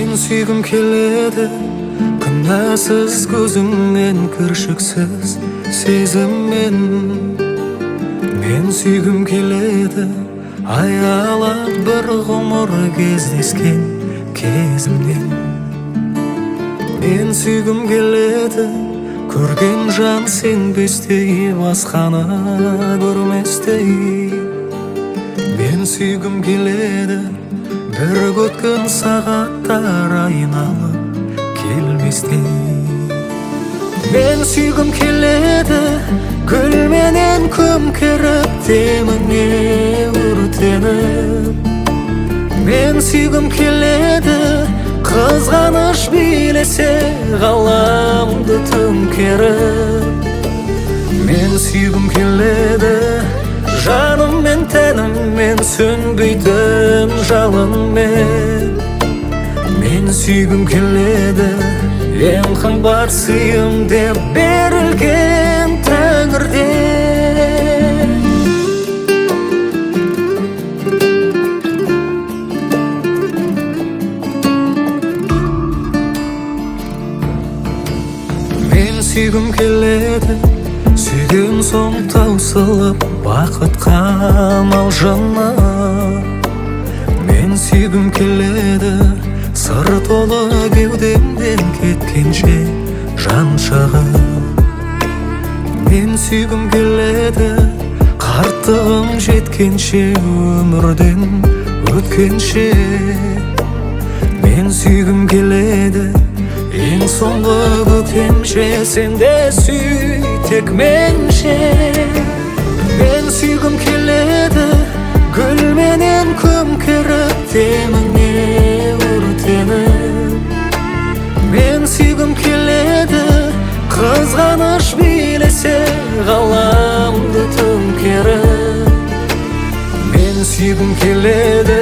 мен сүйгім келеді, күнәсіз көзіңнен, кіршіксіз сезіммен. Мен сүйгім келеді, аялап бір ғұмыр кездескен кезімнен. Мен сүйгім келеді, көрген жан сенбестей, басқаны көрместей. Мен сүйгім келеді, бір өткен сағаттар айналып келместей. Мен сүйгім келеді, гүлменен көмкеріп, деміңе өртеніп. Мен сүйгім келеді, қызғаныш билесе, ғаламды төңкеріп. Мен сүйгім келеді, жаныммен тәніммен, сөнбейтін жалынмен. Мен сүйгім келеді, ең қымбат сыйым деп берілген Тәңірден. Мен сүйгім келеді, сүйген соң таусылып, бақытқа малжына. Мен сүйгім келеді, сыр толы кеудемден кеткенше жан шығып. Мен сүйгім келеді, қарттығым жеткенше, өмірден өткенше. Мен сүйгім келеді, ең соңғы көктемше, сенде сүй тек менше. Мен сүйгім келеді, гүлменен көмкеріп, деміңе өртеніп. Мен сүйгім келеді, қызғаныш билесе, ғаламды төңкеріп. Мен сүйгім келеді,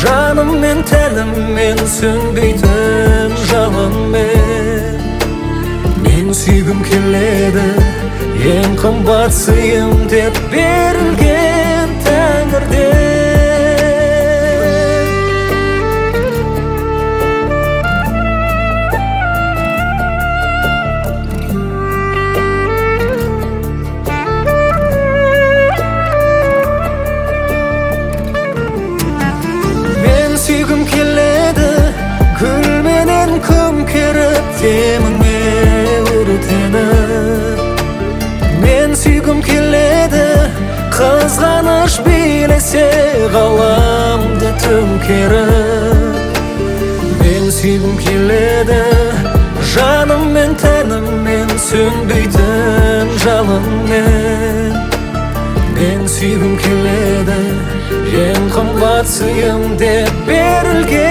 жаныммен тәніммен, сөнбейтін жалынмен. Мен сүйгім келеді, ең қымбат сыйым деп берілген Тәңірден. Мен сүйгім келеді, гүлменен көмкеріп, деміңе өртеніп. Мен сүйгім келеді, қызғаныш билесе, ғаламды төңкеріп. Мен сүйгім келеді, жаныммен тәніммен, сөнбейтін жалынмен. Мен сүйгім келеді, ең қымбат сыйым деп берілген